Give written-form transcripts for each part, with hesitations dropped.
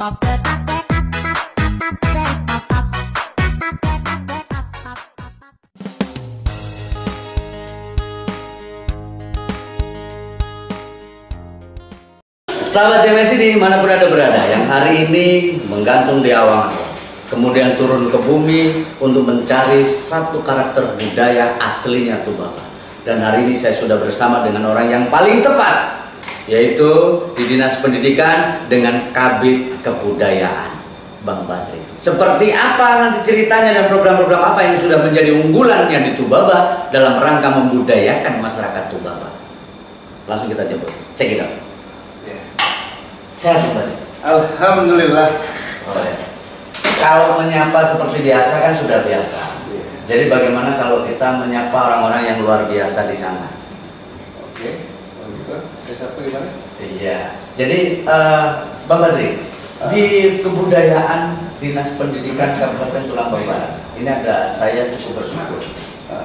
Sahabat JMSI dimanapun Anda berada, yang hari ini menggantung di awan, kemudian turun ke bumi untuk mencari satu karakter budaya aslinya Tubaba. Dan hari ini saya sudah bersama dengan orang yang paling tepat, yaitu di Dinas Pendidikan dengan Kabid Kebudayaan, Bang Badri. Seperti apa nanti ceritanya dan program-program apa yang sudah menjadi unggulannya di Tubaba dalam rangka membudayakan masyarakat Tubaba. Langsung kita jemput, check it out. Sehat kembali. Alhamdulillah. Oh, ya. Kalau menyapa seperti biasa kan sudah biasa. Jadi bagaimana kalau kita menyapa orang-orang yang luar biasa di sana? Oke, kalau gitu saya sapa gimana? Iya. Jadi Bang Badri, di kebudayaan Dinas Pendidikan Kabupaten Tulang Barat ini ada, saya cukup bersyukur.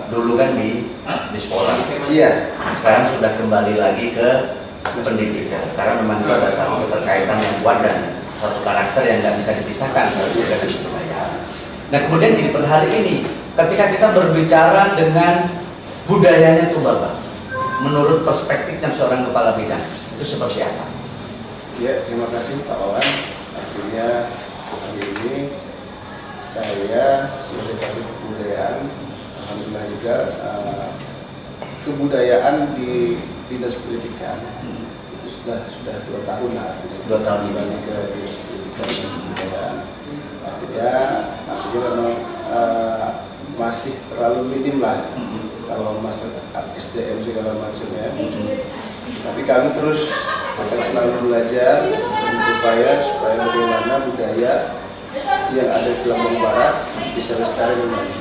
Dulu kan di sekolah. Iya. Sekarang sudah kembali lagi ke pendidikan, karena memang itu ada satu keterkaitan yang kuat dan satu karakter yang nggak bisa dipisahkan dengan kebudayaan. Nah kemudian di per hari ini, ketika kita berbicara dengan budayanya Tubaba, menurut perspektifnya seorang kepala bidang, itu seperti apa? Ya, terima kasih Pak Wawan. Artinya hari ini saya sebagai Kabid Kebudayaan, alhamdulillah juga kebudayaan di Dinas Pendidikan itu sudah 2 tahun lah, 2 tahun kembali ke Dinas Pendidikan dan Kebudayaan. Artinya memang masih terlalu minim lah kalau masalah SDM segala macamnya. Tapi kami terus akan selalu belajar dan berupaya supaya bagaimana budaya yang ada di Lampung Barat bisa lestari kembali.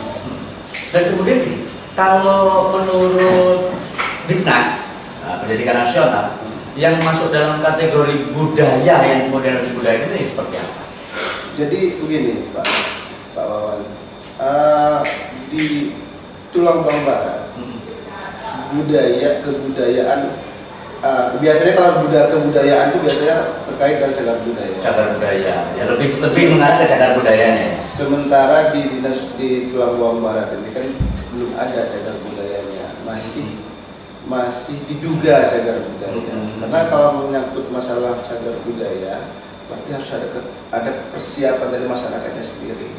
Dan kemudian kalau menurut Dinas Pendidikan Nasional yang masuk dalam kategori budaya yang kemudian harus dibudayakan ini seperti apa? Jadi begini Pak Wawan, di Tulang Barat kebudayaan biasanya kalau kebudayaan itu biasanya terkait dengan cagar budaya. Cagar budaya, ya lebih mengarah ke cagar budayanya. Sementara di Tulang Barat ini kan belum ada cagar budayanya, masih diduga cagar budaya. Karena kalau menyangkut masalah cagar budaya, berarti harus ada persiapan dari masyarakatnya sendiri.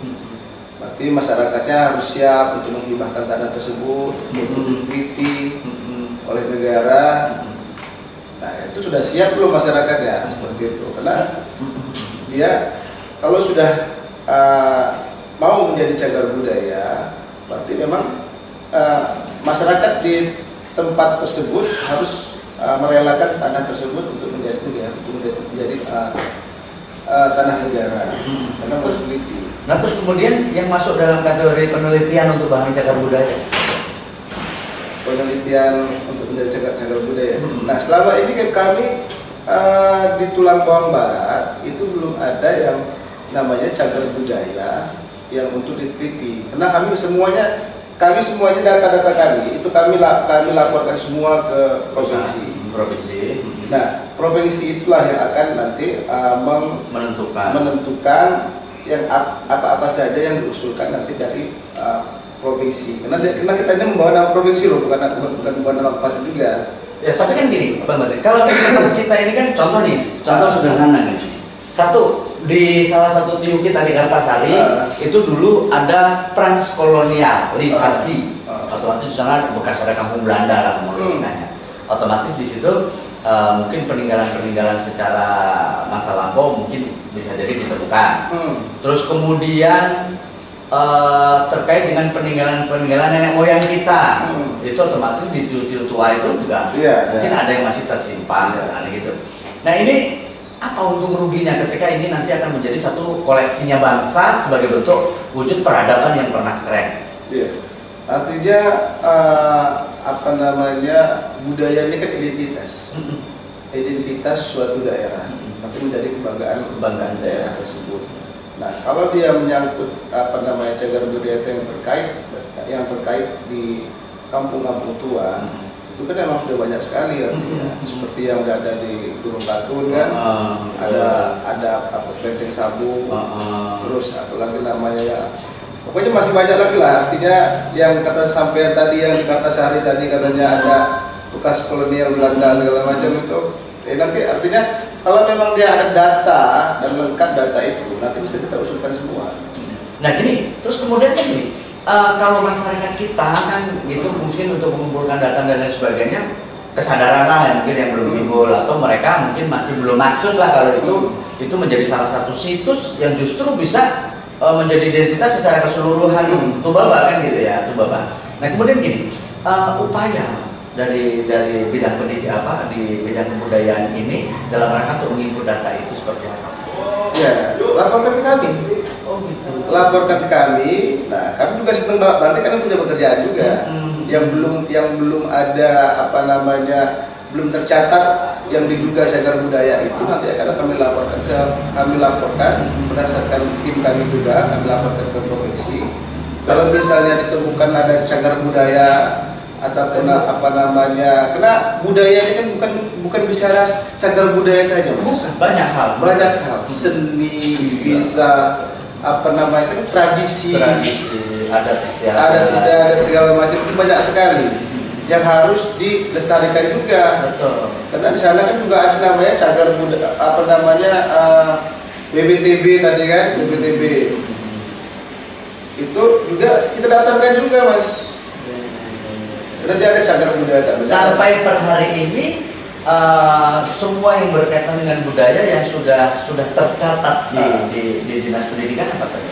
Berarti masyarakatnya harus siap untuk menghibahkan tanah tersebut, untuk diteliti oleh negara. Nah itu sudah siap belum masyarakatnya seperti itu? Karena dia kalau sudah mau menjadi cagar budaya, berarti memang masyarakat di tempat tersebut harus merelakan tanah tersebut untuk menjadi tanah negara, karena harus teliti. Nah terus kemudian yang masuk dalam kategori penelitian untuk bahan cagar budaya? Penelitian untuk menjadi cagar budaya. Nah selama ini kan kami di Tulang Barat itu belum ada yang namanya cagar budaya yang untuk diteliti. Karena kami semuanya data-data kami itu kami laporkan semua ke provinsi. Nah, provinsi itulah yang akan nanti menentukan yang apa-apa saja yang diusulkan nanti dari provinsi. Karena kita ini membawa nama provinsi loh, bukan membawa nama kabupaten juga. Ya, tapi kan gini, Bang Badri, kalau kita ini kan contoh sederhana nih. Satu, di salah satu TU kita di Kartasari itu dulu ada transkolonialisasi. Otomatis di sana bekas ada kampung Belanda lah menurutnya. Otomatis di situ mungkin peninggalan-peninggalan secara masa lampau mungkin bisa jadi ditemukan. Terus kemudian terkait dengan peninggalan nenek moyang kita, itu otomatis di TU tua itu juga mungkin ada yang masih tersimpan, ada gitu. Nah ini apa untung ruginya ketika ini nanti akan menjadi satu koleksinya bangsa sebagai bentuk wujud peradaban yang pernah keren? Iya. Artinya budaya ini kan identitas suatu daerah, nanti menjadi kebanggaan daerah tersebut. Nah kalau dia menyangkut cagar budaya yang terkait di kampung-kampung tua, itu kan memang sudah banyak sekali artinya. Seperti yang udah ada di Gunung Katun kan, ada apa Benteng Sabu, terus apa lagi namanya ya. Pokoknya masih banyak lagi lah, artinya yang kata sampai tadi yang di Kartasari tadi katanya ada bekas kolonial Belanda segala macam itu. Nanti artinya kalau memang dia ada data dan lengkap data itu, nanti bisa kita usulkan semua. Nah gini, terus kemudian kan gini, kalau masyarakat kita kan gitu mungkin untuk mengumpulkan data dan lain sebagainya, kesadaran lah ya, mungkin yang belum timbul atau mereka mungkin masih belum maksud lah kalau itu menjadi salah satu situs yang justru bisa menjadi identitas secara keseluruhan Tubaba kan gitu ya, Tubaba. Nah kemudian gini, upaya dari bidang pendidikan di bidang kebudayaan ini dalam rangka untuk mengimput data itu seperti apa? Ya, laporkan ke kami. Oh gitu. Laporkan ke kami. Nah, kami juga sedang, berarti kami punya pekerjaan juga. Yang belum ada apa namanya, belum tercatat yang diduga cagar budaya itu nanti akan kami laporkan berdasarkan tim kami juga, kami laporkan ke provinsi. Kalau misalnya ditemukan ada cagar budaya ataupun apa namanya, karena budaya ini kan bukan bicara cagar budaya saja, Mas. Banyak hal, seni, bisa apa namanya, tradisi adat segala macam, itu banyak sekali yang harus dilestarikan juga. Betul. Karena di sana kan juga ada namanya cagar budaya, apa namanya, BBTB tadi kan, BBTB itu juga kita daftarkan juga, Mas. Karena dia ada cagar budaya. Sampai per hari ini semua yang berkaitan dengan budaya yang sudah tercatat di Dinas Pendidikan apa saja?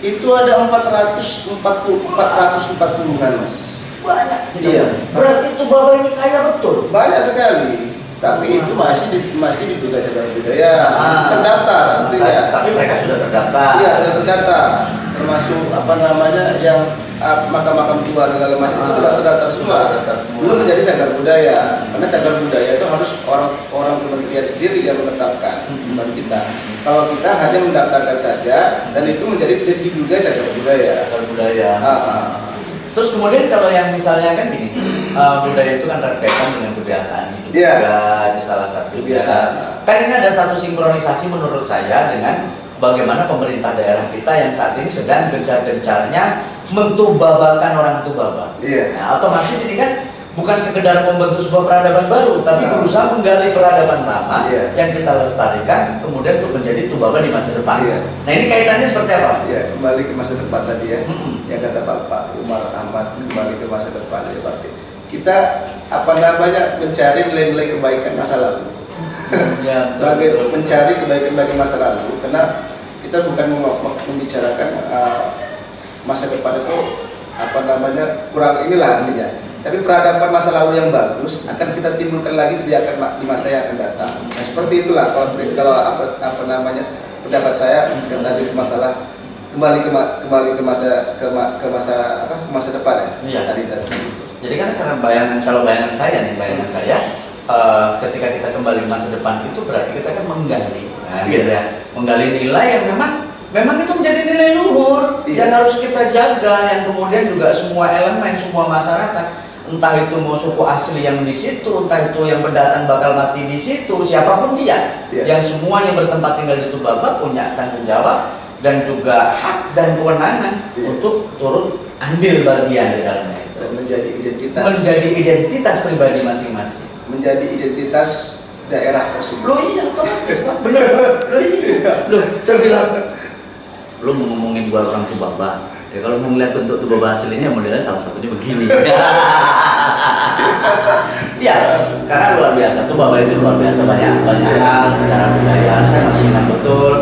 Itu ada 440-an, Mas. Banyak. Gitu. Iya. Berarti Tubaba ini kaya betul. Banyak sekali. Tapi itu masih diduga cagar budaya. Terdaftar artinya. Tapi mereka sudah terdaftar. Iya, sudah terdaftar. Termasuk apa namanya yang makam-makam tua segala macam itu sudah terdaftar semua. Belum menjadi cagar budaya. Karena cagar budaya itu harus orang kementerian sendiri yang menetapkan, bukan kita. Kalau kita hanya mendaftarkan saja dan itu menjadi diduga cagar budaya. Terus kemudian kalau yang misalnya kan gini, budaya itu kan terkaitan dengan kebiasaan hidup juga, itu salah satu kebiasaan. Kan ini ada satu sinkronisasi menurut saya dengan bagaimana pemerintah daerah kita yang saat ini sedang gencar-gencarnya mentubabakan orang Tubaba. Nah, otomatis ini kan bukan sekedar membentuk sebuah peradaban baru, tapi berusaha menggali peradaban lama yang kita lestarikan, kemudian untuk menjadi Tubaba di masa depan. Nah ini kaitannya seperti apa? Kembali ke masa depan tadi ya, yang kata Pak Umar Ahmad, kembali ke masa depan ya Pak. Kita apa namanya, mencari nilai-nilai kebaikan masa lalu. Mencari kebaikan masa lalu, karena kita bukan membicarakan masa depan itu apa namanya kurang inilah artinya. Tapi peradaban masa lalu yang bagus akan kita timbulkan lagi di masa yang akan datang. Nah, seperti itulah kalau apa namanya pendapat saya yang tadi masalah kembali ke masa depan ya. Tadi. Jadi kan karena bayangan saya ketika kita kembali ke masa depan itu berarti kita kan menggali, menggali nilai yang memang itu menjadi nilai luhur yang harus kita jaga, yang kemudian juga semua elemen, semua masyarakat, entah itu mau suku asli yang di situ, entah itu yang pendatang bakal mati di situ, siapapun dia, yang semuanya bertempat tinggal di Tubaba punya tanggung jawab dan juga hak dan kewenangan untuk turut ambil bagian di dalamnya itu. Dan menjadi identitas pribadi masing-masing, menjadi identitas daerah tersebut. Loh iya, otomatis Pak, bener. Loh, saya bilang, lo mau ngomongin gua orang Tubaba, ya kalau mau ngeliat bentuk Tubaba aslinya modelnya salah satunya begini. Ya, karena luar biasa, Tubaba itu luar biasa, banyak hal secara budaya. Saya masih ingat betul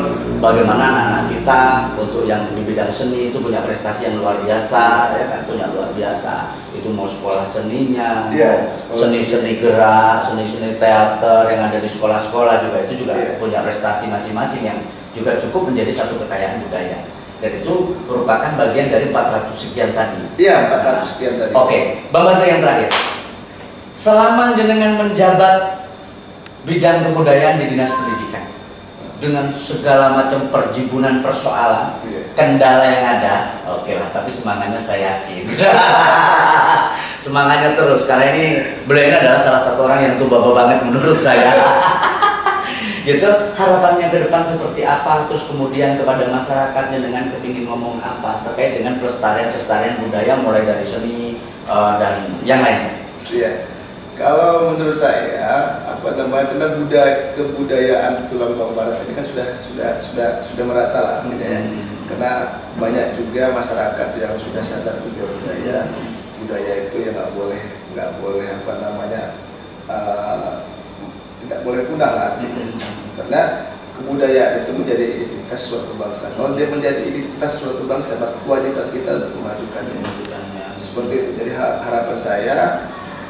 bagaimana anak-anak kita untuk yang di bidang seni itu punya prestasi yang luar biasa, ya kan, punya luar biasa. Itu mau sekolah seninya, seni-seni gerak, seni-seni teater yang ada di sekolah-sekolah juga itu juga punya prestasi masing-masing yang juga cukup menjadi satu kekayaan budaya. Dan itu merupakan bagian dari 400 sekian tadi. Iya, 400 sekian tadi. Oke, Bang Bantu yang terakhir. Selama jenengan menjabat bidang kebudayaan di Dinas Pendidikan, dengan segala macam perjibunan persoalan, kendala yang ada, oke lah, tapi semangatnya saya yakin. Semangatnya terus, karena ini beliau ini adalah salah satu orang yang tuh-baba banget menurut saya. Gitu, harapannya ke depan seperti apa, terus kemudian kepada masyarakatnya dengan kepingin ngomong apa terkait dengan pelestarian budaya mulai dari seni dan yang lain. Iya, kalau menurut saya karena kebudayaan Tulang Bawang Barat ini kan sudah merata lah, gitu ya. Karena banyak juga masyarakat yang sudah sadar juga budaya itu ya nggak boleh tidak boleh punah lah, karena kebudayaan itu menjadi identitas suatu bangsa. Kalau dia menjadi identitas suatu bangsa, maka kewajiban kita untuk memajukannya. Seperti itu. Jadi harapan saya,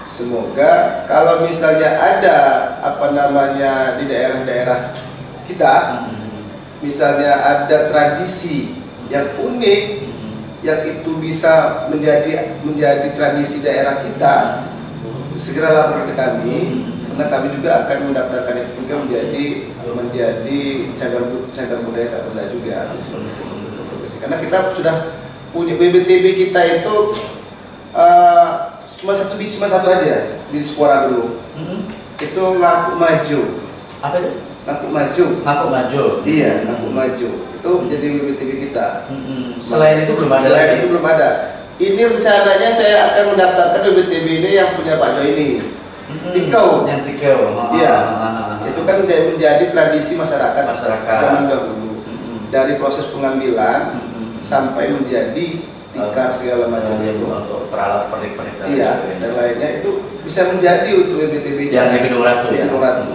semoga kalau misalnya ada di daerah-daerah kita, misalnya ada tradisi yang unik, yang itu bisa menjadi tradisi daerah kita, segera lapor ke kami. Karena kami juga akan mendaftarkan itu juga menjadi cagar budaya tak benda juga, seperti itu. Karena kita sudah punya BBTB kita itu cuma satu aja di Spora dulu. Itu Ngaku Maju. Apa itu? Ngaku Maju. Ngaku Maju. Iya, Ngaku Maju. Itu jadi BBTB kita. Selain itu belum ada. Selain itu belum ada. Ini rencananya saya akan mendaftarkan BBTB ini yang punya Pak Jo ini. Tikau. Yang tikau. Iya. Itu kan menjadi tradisi masyarakat zaman dahulu. Dari proses pengambilan sampai menjadi tikar segala macam itu. Untuk peralat pernik-pernik dan dan lainnya itu bisa menjadi untuk BBTB yang di Gunung Ratu.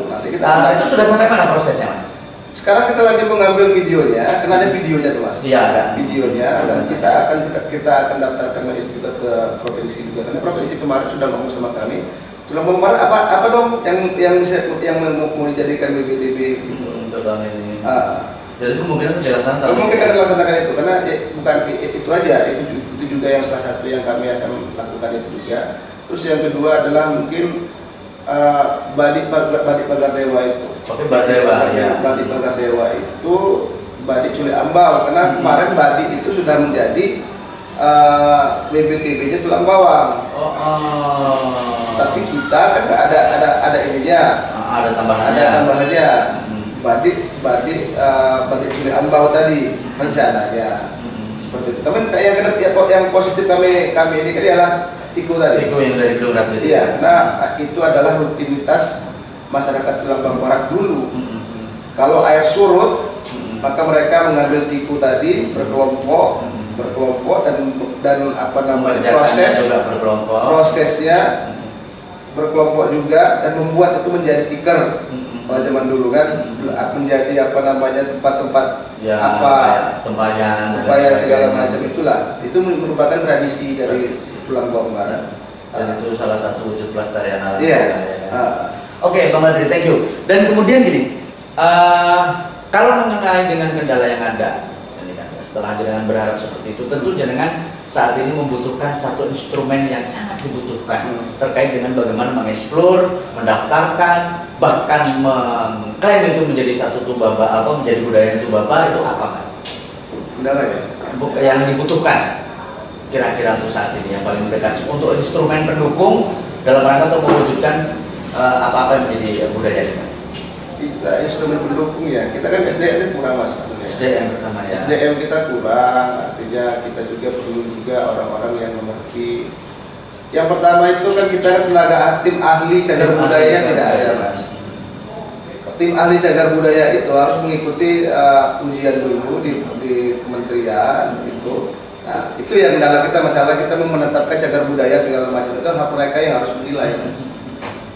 Nanti kita itu sudah sampai mana prosesnya, Mas? Sekarang kita lagi mengambil videonya, karena ada videonya tuh, Mas. Iya, ada videonya, dan kita akan daftarkan itu juga ke provinsi juga. Karena provinsi kemarin sudah ngomong sama kami, Tulang Bawang Barat apa dong yang mau dijadikan BBTB gitu. Untuk tahun ini. Jadi kemungkinan akan dilaksanakan itu, karena bukan itu aja, itu juga yang salah satu yang kami akan lakukan itu juga. Terus yang kedua adalah mungkin Badik Pagar Dewa itu. Badik Pagar Dewa itu Badik Culi Ambau, karena kemarin Badik itu sudah menjadi BBTB-nya Tulang Bawang. Tapi kita kan nggak ada ininya. Ada tambahannya. Badik Culi Ambau tadi rencananya. Seperti itu. Tapi yang positif kami ini kan adalah Tiku tadi. Tiku yang dari Gunung Ratu. Iya, karena itu adalah rutinitas masyarakat Tulang Bawang Barat dulu. Kalau air surut, maka mereka mengambil tiku tadi berkelompok dan prosesnya berkelompok juga dan membuat itu menjadi tikar. Kalau zaman dulu kan menjadi tempat-tempat tempatnya segala macam, itu merupakan tradisi dari Tulang Bawang Barat. Dan itu salah satu wujud pelestarian alam. Oke, Bang Badri, thank you. Dan kemudian gini, kalau mengenai dengan kendala yang ada, setelah jenengan berharap seperti itu, tentu jenengan saat ini membutuhkan satu instrumen yang sangat dibutuhkan terkait dengan bagaimana mengeksplor, mendaftarkan, bahkan mengklaim itu menjadi satu tubaba atau menjadi budaya tubaba. Itu apa, Mas? Kendala ya? Yang dibutuhkan kira-kira untuk saat ini yang paling dekat untuk instrumen pendukung dalam rangka untuk mewujudkan apa-apa yang menjadi budaya ini. Kita instrumen pendukung ya, kita kan SDM kurang, Mas. SDM pertama ya. SDM kita kurang, artinya kita juga perlu orang-orang yang mengerti. Yang pertama itu kan kita tim ahli cagar budaya tidak ada, Mas. Tim ahli cagar budaya itu harus mengikuti ujian dulu di kementerian itu. Nah, itu yang dalam masalah kita menetapkan cagar budaya segala macam itu mereka yang harus menilai, Mas.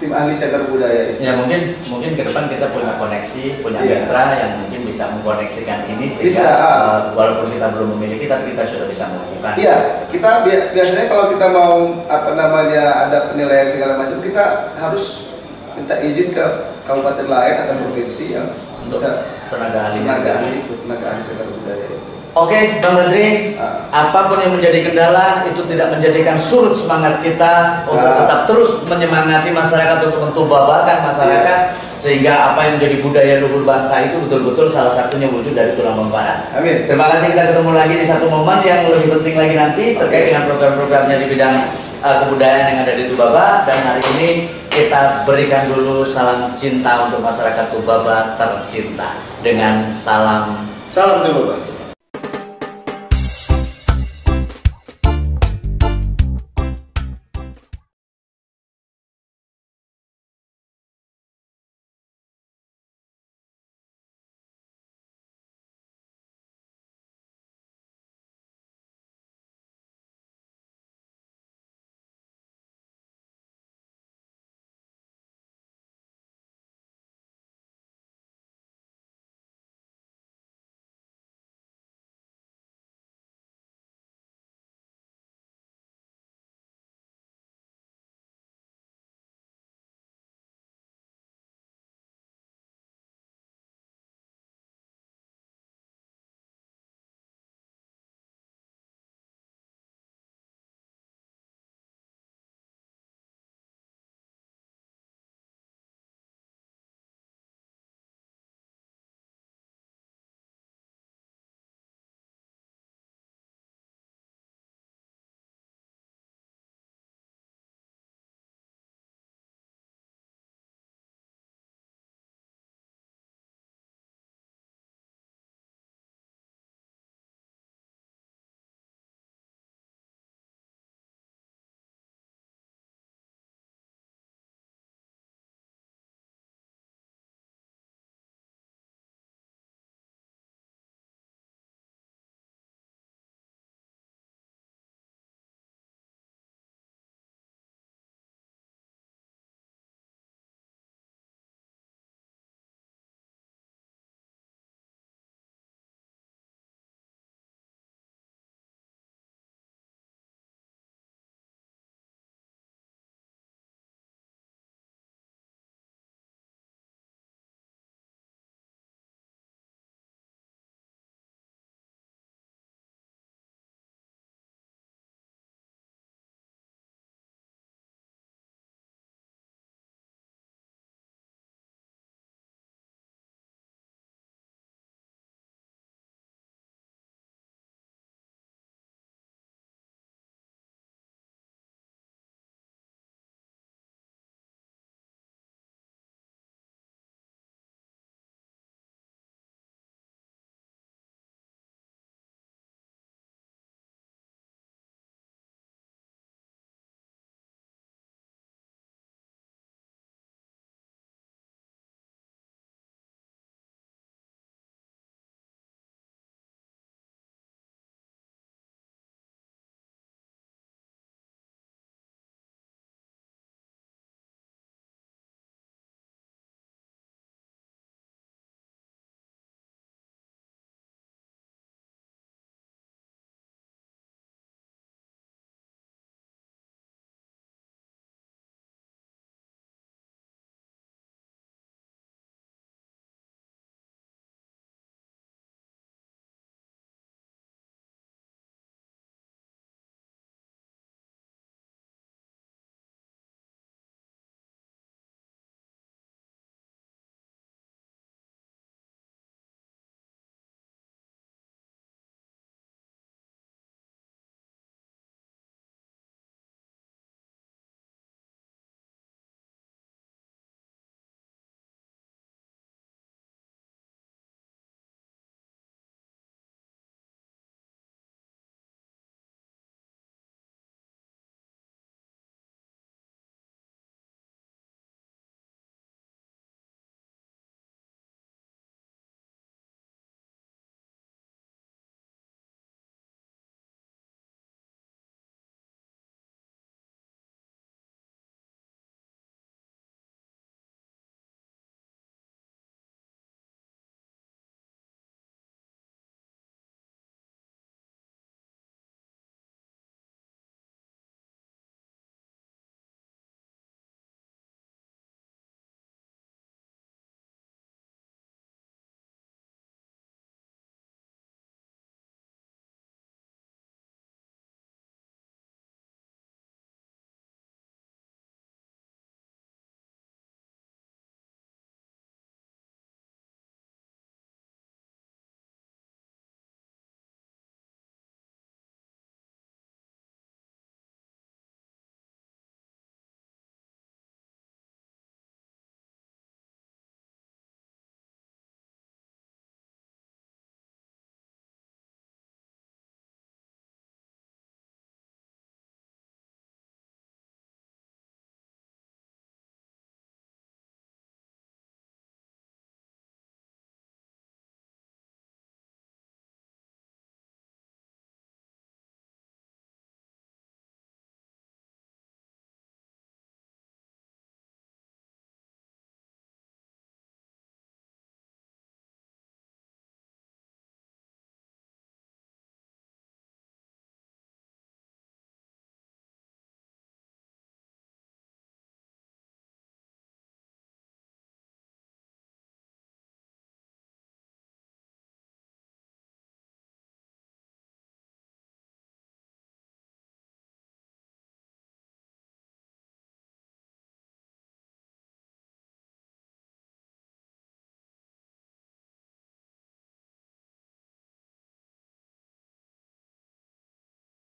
Tim ahli cagar budaya itu. Ya mungkin ke depan kita punya koneksi, punya mitra yang mungkin bisa mengkoneksikan ini sehingga walaupun kita belum memiliki tapi kita sudah bisa melakukan. Iya, kita biasanya kalau kita mau ada penilaian segala macam, kita harus minta izin ke kabupaten lain atau provinsi yang bisa tenaga ahli cagar budaya itu. Oke, Bang Badri, apapun yang menjadi kendala itu tidak menjadikan surut semangat kita untuk tetap terus menyemangati masyarakat untuk mentubabakan masyarakat sehingga apa yang menjadi budaya luhur bangsa itu betul-betul salah satunya wujud dari Tulang Bawang Barat. Amin. Terima kasih, kita ketemu lagi di satu momen yang lebih penting lagi nanti terkait dengan program-programnya di bidang kebudayaan yang ada di Tubaba. Dan hari ini kita berikan dulu salam cinta untuk masyarakat Tubaba tercinta dengan salam Salam Tubaba.